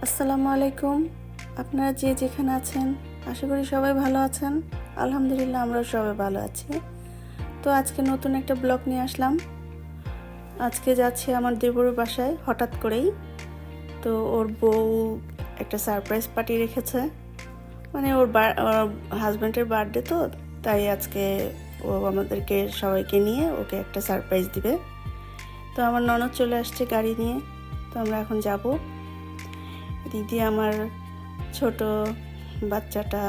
আসসালামু আলাইকুম। আপনারা যে যেখানে আছেন আশা করি সবাই ভালো আছেন। আলহামদুলিল্লাহ আমরাও সবাই ভালো আছি। তো আজকে নতুন একটা ব্লগ নিয়ে আসলাম। আজকে যাচ্ছি আমার দেবরের বাসায় হঠাৎ করেই। তো ওর বউ একটা সারপ্রাইজ পার্টি রেখেছে, মানে ওর হাজব্যান্ডের বার্থডে, তো তাই আজকে ও আমাদেরকে সবাইকে নিয়ে ওকে একটা সারপ্রাইজ দিবে। তো আমার ননদ চলে আসছে গাড়ি নিয়ে, তো আমরা এখন যাব। দিদি আমার ছোট বাচ্চাটা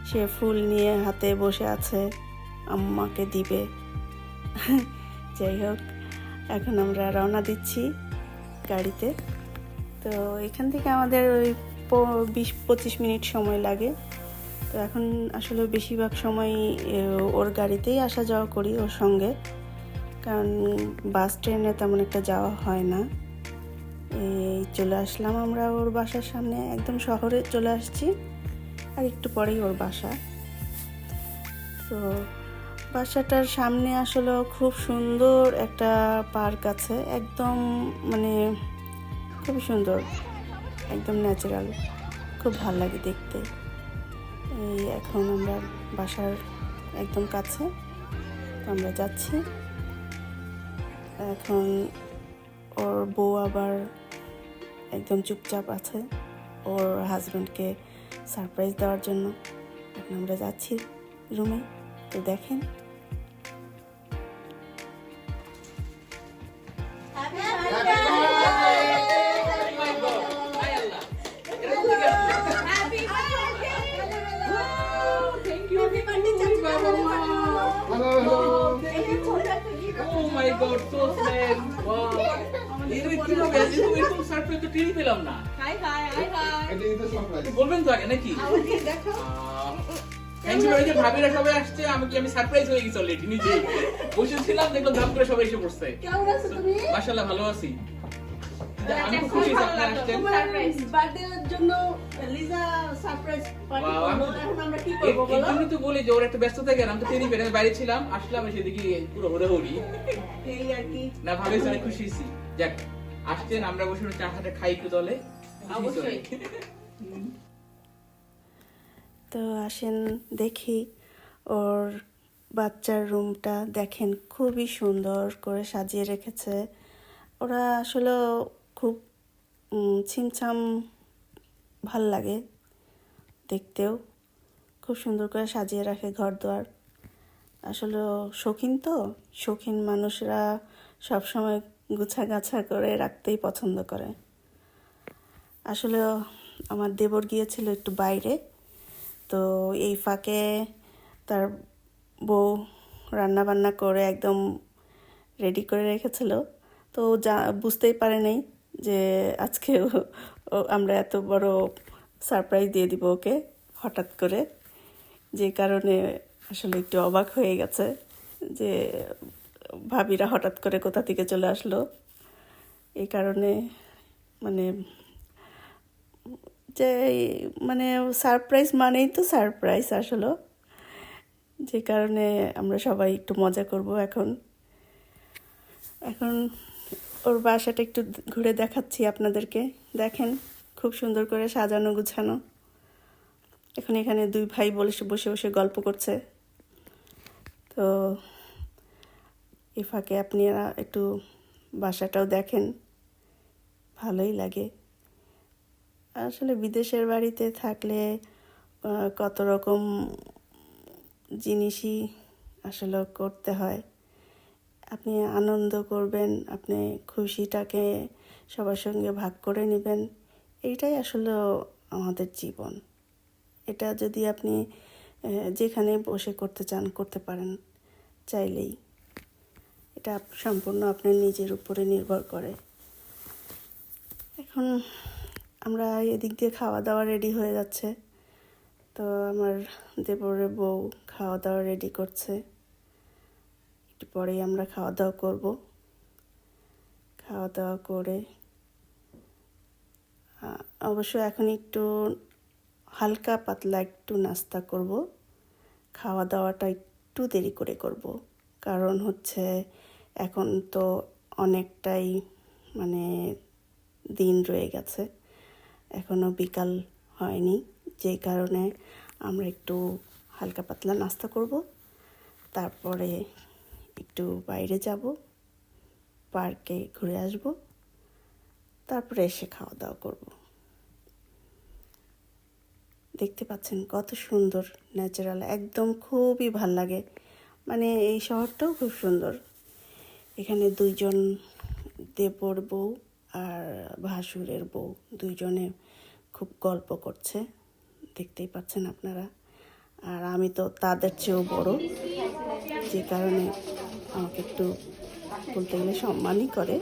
সে ফুল নিয়ে হাতে বসে আছে, আম্মাকে দিবে। যাই হোক, এখন আমরা রওনা দিচ্ছি গাড়িতে। তো এখান থেকে আমাদের ওই 20-25 মিনিট সময় লাগে। তো এখন আসলে বেশিরভাগ সময় ওর গাড়িতেই আসা যাওয়া করি ওর সঙ্গে, কারণ বাস ট্রেনে তেমন একটা যাওয়া হয় না। এই চলে আসলাম আমরা ওর বাসার সামনে, একদম শহরে চলে আসছি, আর একটু পরেই ওর বাসা। তো বাসাটার সামনে আসলে খুব সুন্দর একটা পার্ক আছে, একদম মানে খুবই সুন্দর, একদম ন্যাচারাল, খুব ভালো লাগে দেখতে। এই এখন আমরা বাসার একদম কাছে, তো আমরা যাচ্ছি। এখন ওর বউ আবার একদম চুপচাপ আছে ওর হাজব্যান্ডকে সারপ্রাইজ দেওয়ার জন্য। এখন আমরা যাচ্ছি রুমে, তো দেখেন। Oh my God, so sad. Wow. কিভাবে এরকম সারপ্রাইজ তো টেরই পেলাম না। বলবেন তো আগে নাকি? থ্যাংক ইউ ভাই, যে ভাবিরা সবাই আসছে, আমি সারপ্রাইজ হয়ে গেছি অলরেডি। নিজে বসেছিলাম, দেখলাম ধাপ করে সবাই এসে পড়ছে। কেমন আছো তুমি? মাশাআল্লাহ ভালো আছি। আমি খুব খুশি আপনারা আসছেন। সারপ্রাইজ বার্থডের জন্য লিজা সারপ্রাইজ পার্টি করলো। এখন আমরা কি করব বলো? এই জন্য তো বলি যে ওর একটা ব্যস্ততা গেলাম, তো তিনি বেড়ে বাইরে ছিলাম, আসলাম এসে দেখি পুরো হড়ি। এই আর কি। না ভালোই অনেক খুশি হয়েছি। যাক আসছেন, আমরা বসে চা হাতে খাই একটু দলে। অবশ্যই। তো আসেন দেখি ওর বাচ্চার রুমটা, দেখেন খুবই সুন্দর করে সাজিয়ে রেখেছে। ওরা আসলে খুব ছিমছাম, ভাল লাগে দেখতেও, খুব সুন্দর করে সাজিয়ে রাখে ঘর দুয়ার। আসলে শৌখিন, তো শৌখিন মানুষরা সবসময় গুছাগাছা করে রাখতেই পছন্দ করে। আসলে আমার দেবর গিয়েছিল একটু বাইরে, তো এই ফাঁকে তার বউ রান্না বান্না করে একদম রেডি করে রেখেছিল। তো বুঝতেই পারে নাই যে আজকে আমরা এত বড় সারপ্রাইজ দিয়ে দিব ওকে হঠাৎ করে, যে কারণে আসলে একটু অবাক হয়ে গেছে যে ভাবিরা হঠাৎ করে কোথা থেকে চলে আসলো। এই কারণে মানে যে মানে সারপ্রাইজ মানেই তো সারপ্রাইজ আসলে, যে কারণে আমরা সবাই একটু মজা করব। এখন এখন ওর বাসাটা একটু ঘুরে দেখাচ্ছি আপনাদেরকে। দেখেন খুব সুন্দর করে সাজানো গুছানো। এখন এখানে দুই ভাই বসে বসে গল্প করছে। তো এই ফাঁকে আপনারা একটু বাসাটাও দেখেন, ভালোই লাগে। আসলে বিদেশের বাড়িতে থাকলে কত রকম জিনিসই আসলে করতে হয়। আপনি আনন্দ করবেন, আপনি খুশিটাকে সবার সঙ্গে ভাগ করে নেবেন, এইটাই আসলে আমাদের জীবন। এটা যদি আপনি যেখানে বসে করতে চান করতে পারেন চাইলেই। এটা সম্পূর্ণ আপনার নিজের উপরে নির্ভর করে। এখন আমরা এদিক দিয়ে খাওয়া দাওয়া রেডি হয়ে যাচ্ছে। তো আমার দেবরের বউ খাওয়া দাওয়া রেডি করছে, একটু পরেই আমরা খাওয়া দাওয়া করব। খাওয়া দাওয়া করে অবশ্য এখন একটু হালকা পাতলা একটু নাস্তা করব। খাওয়া দাওয়াটা একটু দেরি করে করব, কারণ হচ্ছে এখন তো অনেকটাই মানে দিন রয়ে গেছে। এখনও বিকাল হয়নি, যে কারণে আমরা একটু হালকা পাতলা নাস্তা করব, তারপরে একটু বাইরে যাব, পার্কে ঘুরে আসব, তারপরে এসে খাওয়া দাওয়া করব। দেখতে পাচ্ছেন কত সুন্দর ন্যাচারাল, একদম খুবই ভাল লাগে। মানে এই শহরটাও খুব সুন্দর। এখানে দুইজন দেবর বউ আর ভাসুরের বউ দুইজনে খুব গল্প করছে, দেখতেই পাচ্ছেন আপনারা। আর আমি তো তাদের চেয়েও বড়, যে কারণে আমাকে একটু বলতে গেলে সম্মানই করে,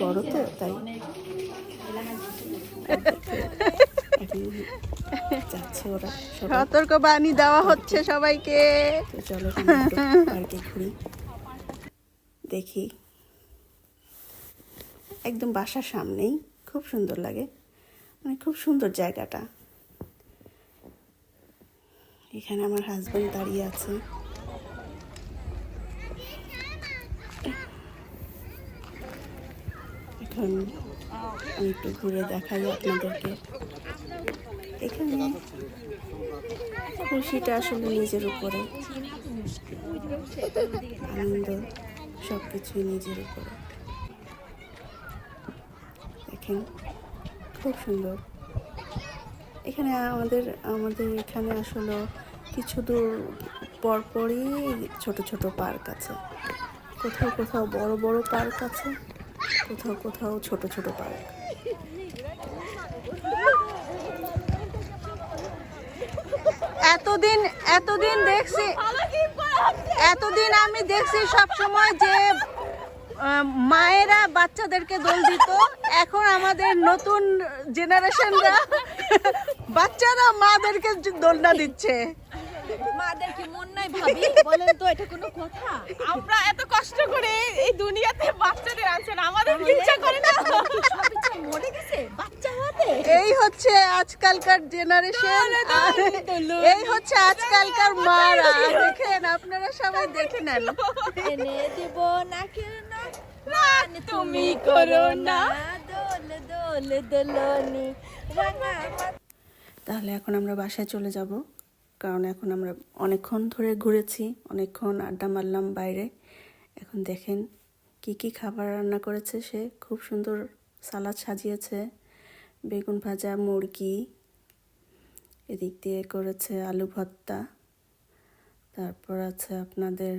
বড় তো তাই। এখন যাচ্ছে ওরা সবাই। সতর্ক বাণী দেওয়া হচ্ছে সবাইকে। তো চলো আমরা একটু পার্কে ঘুরি, দেখি। একদম বাসার সামনেই, খুব সুন্দর লাগে, মানে খুব সুন্দর জায়গাটা। এখানে আমার হাজবেন্ড দাঁড়িয়ে আছে। এখন আমি একটু ঘুরে দেখাই আপনাদেরকে। এখানে খুশিটা আসলে নিজের উপরে, আনন্দ সব কিছুই নিজের উপরে। দেখেন খুব সুন্দর। এখানে আমাদের এখানে আসলে কিছু দূর পরপরই ছোট ছোট পার্ক আছে। কোথাও কোথাও বড় বড় পার্ক আছে, কোথাও কোথাও ছোট ছোট পার্ক। এতদিন আমি দেখছি সব সময় যে মায়েরা বাচ্চাদেরকে দোল দিত। এখন আমাদের নতুন জেনারেশনরা বাচ্চারা মাদেরকে দোলনা দিচ্ছে। মাদের কি মন নাই ভাবি? বলেন তো, এটা কোনো কথা? আমরা এত কষ্ট করে এই দুনিয়াতে বাচ্চাদের আনছেন, আমাদের ইচ্ছা করে না? সব ইচ্ছা মরে গেছে বাচ্চা হতে। এই হচ্ছে আজকালকার জেনারেশন, এই হচ্ছে আজকালকার মারা। দেখেন, আপনারা সবাই দেখে নেন। এনে দেব না কেন না তুমি করো না, দোল দোল দোলনি রাঙা। তাহলে এখন আমরা বাসায় চলে যাব, কারণ এখন আমরা অনেকক্ষণ ধরে ঘুরেছি, অনেকক্ষণ আড্ডা মারলাম বাইরে। এখন দেখেন কি কি খাবার রান্না করেছে সে। খুব সুন্দর সালাদ সাজিয়েছে, বেগুন ভাজা, মুরগি, এদিক দিয়ে করেছে আলু ভর্তা, তারপর আছে আপনাদের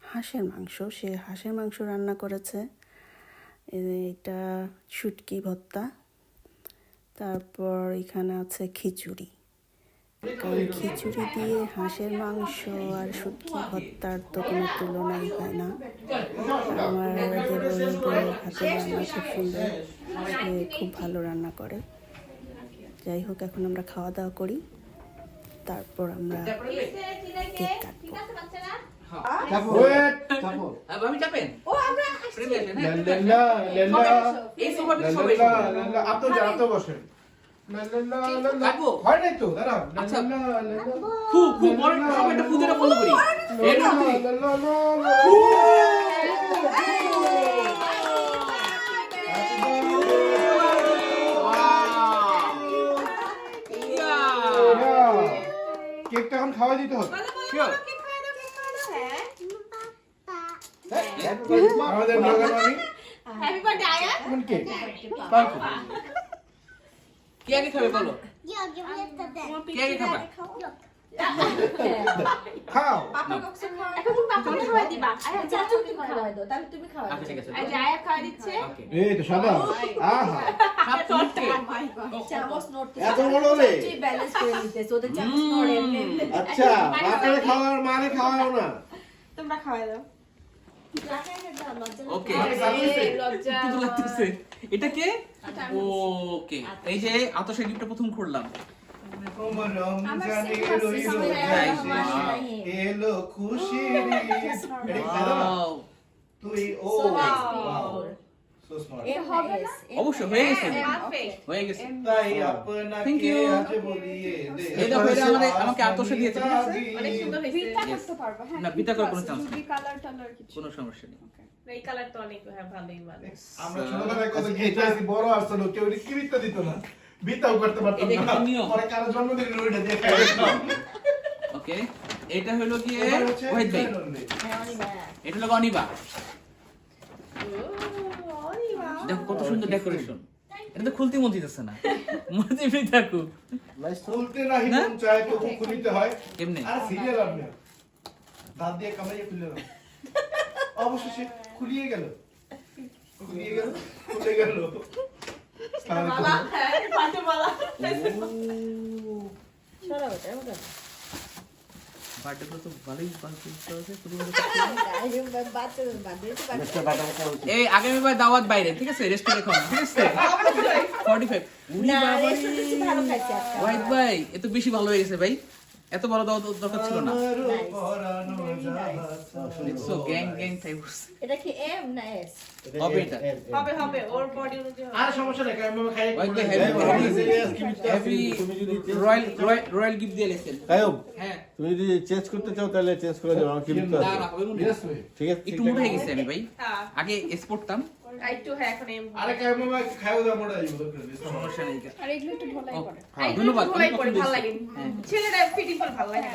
হাঁসের মাংস, সে হাঁসের মাংস রান্না করেছে। এটা শুটকি ভর্তা, তারপর এখানে আছে খিচুড়ি। কারণ খিচুড়ি দিয়ে হাঁসের মাংস আর শুটকি ভর্তার তো কোনো তুলনাই হয় না। আমার দেবরের বউয়ের হাতে রান্না খুব সুন্দর, সে খুব ভালো রান্না করে। যাই হোক, এখন আমরা খাওয়া দাওয়া করি, তারপর আমরা কেক কাটবো। আমি চাপেন ও আমরা এই সোফাতে সবাই আপনি বসেন। কাটবো? হয় নাই তো, দাঁড়াও। আচ্ছা। ফু ফু পরে সবাই একটা পুজোটা বন্ধ করি। এই নাতি কেকটা এখন খাওয়া দিতে হবে। শিওর আমাদের বাগানি হ্যাপি বার্থডে আয়া। কোন কেক? পারকো। কি আগে খাবে বলো? কি আগে খাবা? খাও। এখন তুমি পাপাকে খাওয়াই দিবা। আয়া আচ্ছা তুমি খাওয়াই দাও, তাহলে তুমি খাওয়াই আচ্ছা দাও। ঠিক আছে। এই যে আয়া খাওয়া দিচ্ছে। ওকে। এই তো সাদা। আহা। সব তুলতে। চামচ নড়তে এত বড় রে। ব্যালেন্স করে নিতেছে, ওদের চামচ নড়ে এমনি এমনি। আচ্ছা, বাপরে খাওয়ার মারে খাওয়াও না। তোমরা খাওয়াই দাও। ওকে। লজ্জা। কিন্তু লাগতেছে। এটা কে? ওকে। এই যে আতশের গিফটটা প্রথম খুললাম। তোমার রমজানের ওই রোজায় এলো খুশির ঈদ। এটা খাওয়া না? Wow. তুই ও সো স্মার্ট। এ হবে না? অবশ্যই হয়ে গেছে। পারফেক্ট। হয়ে গেছে। তাই Thank আপনাকে you. আজ বলিয়ে দে। এই দেখো, এটা আমাকে আতশে দিয়েছে, ঠিক আছে? অনেক সুন্দর হয়েছে। না বিতা করার কোনো চান্স নেই, কোনো সমস্যা নেই। এই কালারটা অনেক ভালোই মানে আমরা ছোটবেলায় কত গিফট আছি, বড় আসছিল কেউ গিফট দিত না, বিতাও করতে পারতাম এটা না। একটা নিয়ম। পরে কারো জন্মদিনে ওইটা দিয়ে খাই দিতাম। ওকে, এটা হলো গিয়ে এবার হচ্ছে ওয়েট ভাই, Diamond Day। এটা হলো অনিবা। দেখো কত সুন্দর ডেকোরেশন, এটা তো খুলতে মন দিতেছে না, মনে এমনি থাকুক। খুলতে নাহি না? মন চায় তো খুলিতে হয়। কেমনে? আর সিরিয়াল আপনি দাঁত দিয়ে কামড়িয়ে খুলে দাও, অবশেষে খুলিয়ে গেল, খুলে গেল। বার্থডে তো ভালোই বালতি আছে, বাচ্চাদের এই আগামীবার দাওয়াত বাইরে, ঠিক আছে? রেস্টুরেন্টে খাওয়া, ঠিক আছে? 45 উনি বাবা ওয়াইট ভাই, এত বেশি ভালো হয়ে গেছে ভাই, এত বড় দাওয়াত দরকার ছিল না। দেখছো গ্যাং গ্যাং টাইপ এটা কি এম না এস? হবে এটা। হবে ওর বডি অনুযায়ী আর সমস্যা নাই, আমি খাই। ওয়াইট ভাই হ্যাপি রয়্যাল গিফট দিয়ে লেছেন। কায়ব, হ্যাঁ তুমি যদি চেঞ্জ করতে চাও তাহলে চেঞ্জ করে দেবো, আমার কিন্তু না না হবে মনে হয়। ঠিক আছে? একটু মোটা হয়ে গেছে আমি ভাই, হ্যাঁ আগে স্পোর্টতাম, একটু হ্যাঁ এখন এম আরে কাই মামা খাইও দাও মোটা যাইবো দরকার নেই। সমস্যা নেই। আর এগুলো একটু ঢোলাই করে হ্যাঁ ধন্যবাদ, ভালো অনেক পছন্দ লাগে হয়েছে। হ্যাঁ। ছেলেটা ফিটিং করে ভালো লাগে না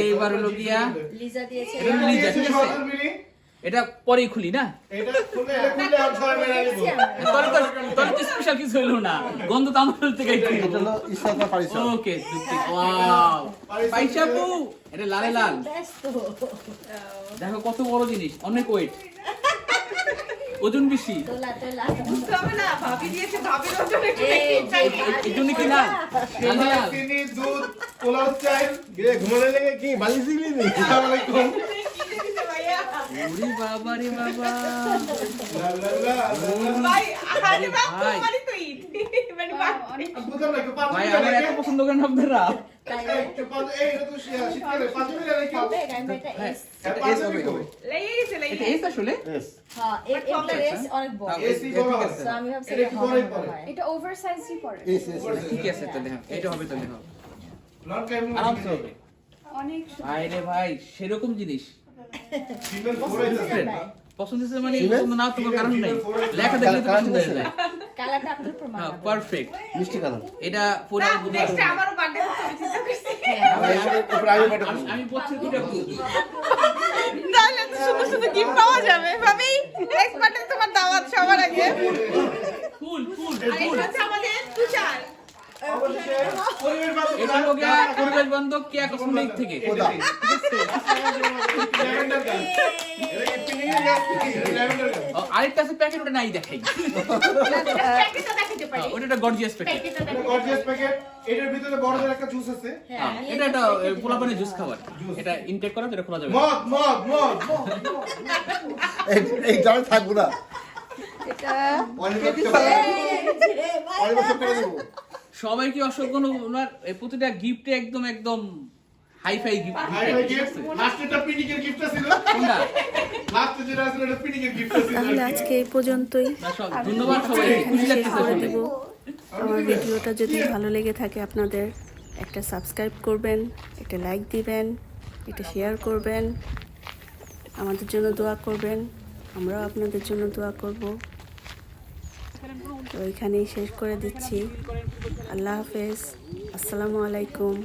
এইবার হলো গিয়া লিজা দিয়েছে। এটা হলো লিজা, ঠিক আছে? এটা পরেই খুলি না, এটা খুলে আর সবাই মেরে নিব। তোর তো স্পেশাল কিছু হইলো না, গন্ধ তো আমার থেকে এটা হলো ইসলামা পারিসা। ওকে ওয়াও পাইসাপু, এটা লালে লাল, ব্যস্ত। দেখো কত বড় জিনিস, অনেক ওয়েট, ওজন বেশি, তোলা তোলা। বুঝতে হবে না ভাবি দিয়েছে, ভাবির ওজন একটু এই বেশি চাই। এই জন্য কি লাল লাল লাল। চিনি, দুধ, পোলাও চাল। গিয়ে ঘুমানোর লেগে কি বালিশ দিলি নি? আসসালামু আলাইকুম। কিনে দিতে ভাইয়া ওরে বাবা রে বাবা, লা লা লা লা। ভাই আরে বাপ ভাই। মানে তো ঈদ মানে অনেক বুঝলাম না, একটু পাঁচ ভাই মিনিট আমার রেখে- এত পছন্দ করেন আপনারা। তাই এই, একটু পাঁচ- এই, এটা তো শীতকালে, 5 মিনিট রেখে- হবে গাইমে এটা হ্যাঁ, এস। এটা পাঁচ এস হবে মিনিট হবে। লেগে গেছে লেগে এটা গেছে এস আসলে Yes. হ্যাঁ এটা এস অনেক বড়। হ্যাঁ, এসি ঠিক বড় আছে। আছে। তো আমি ভাবছি এটা এটা কি হবে পরে মনে পরে? হয়। এটা ওভারসাইজই পড়ে Yes, yes, yes. ঠিক আছে তাহলে, হ্যাঁ এটা হবে তাহলে, হবে লন কাইমু আরামসে হবে। অনেক ভাই রে ভাই, সেরকম জিনিস ফিমেল ফোরাই আছে। পছন্দ হয়েছে মানে Female? পছন্দ না তোমার কারণ নাই, Female? লেখা দেখলে তো Colour পছন্দ হয়ে যায়। কালারটা আপনার উপর হ্যাঁ মানাবে। পারফেক্ট, মিষ্টি কালার। এটা পুরো না বুঝতে নেক্সট পারবো। আমারও বার্থডে হচ্ছে আমি চিন্তা করছি আমি বলছি দুটো ফুল। তাহলে তো শুধু শুধু গিফট পাওয়া যাবে ভাবি নেক্সট বার্থডে তোমার দাওয়াত সবার আগে ফুল ফুল আর এটা হচ্ছে আমাদের তুষার অবশেষে পরিবেশ বান্ধব এটা হলো গিয়া পরিবেশ বান্ধব কেয়া কসমেটিক থেকে। ল্যাভেন্ডার গান। এটা কি পিনিকের গান? ল্যাভেন্ডার গান। ও, আরেকটা আছে প্যাকেট, ওটা নাই দেখাই। প্যাকেটটা দেখাতে পারি ওটা একটা গর্জিয়াস প্যাকেট। প্যাকেটটা এটা দেখাতে গর্জিয়াস প্যাকেট। এটার ভিতরে বড়দের একটা জুস আছে। হ্যাঁ এটা একটা পোলাপানের জুস খাবার, এটা ইনটেক করা তো এটা খোলা যাবে। মদ মদ মদ মদ। এই জামে থাকবো না। এটা অনেক বছর করে দেবো। সবাইকে অসংখ্য ওনার এই প্রতিটা গিফটে একদম একদম hi fi gift. High high gift. লাস্টেরটা পিনিকের গিফট ছিল। কোনটা? লাস্টে যেটা ছিল এটা পিনিকের গিফট ছিল। তাহলে আজকে এই পর্যন্তই। ধন্যবাদ সবাইকে, এখানে খুশি শেষ লাগতেছে করে শুনে। দেব। আমার ভিডিওটা যদি ভালো লেগে থাকে আপনাদের, একটা সাবস্ক্রাইব করবেন, একটা লাইক দিবেন, একটা শেয়ার করবেন, আমাদের জন্য দোয়া করবেন, আমরাও আপনাদের জন্য দোয়া করব। তো এখানেই শেষ করে দিচ্ছি। আল্লাহ হাফেজ, আসসালামু আলাইকুম।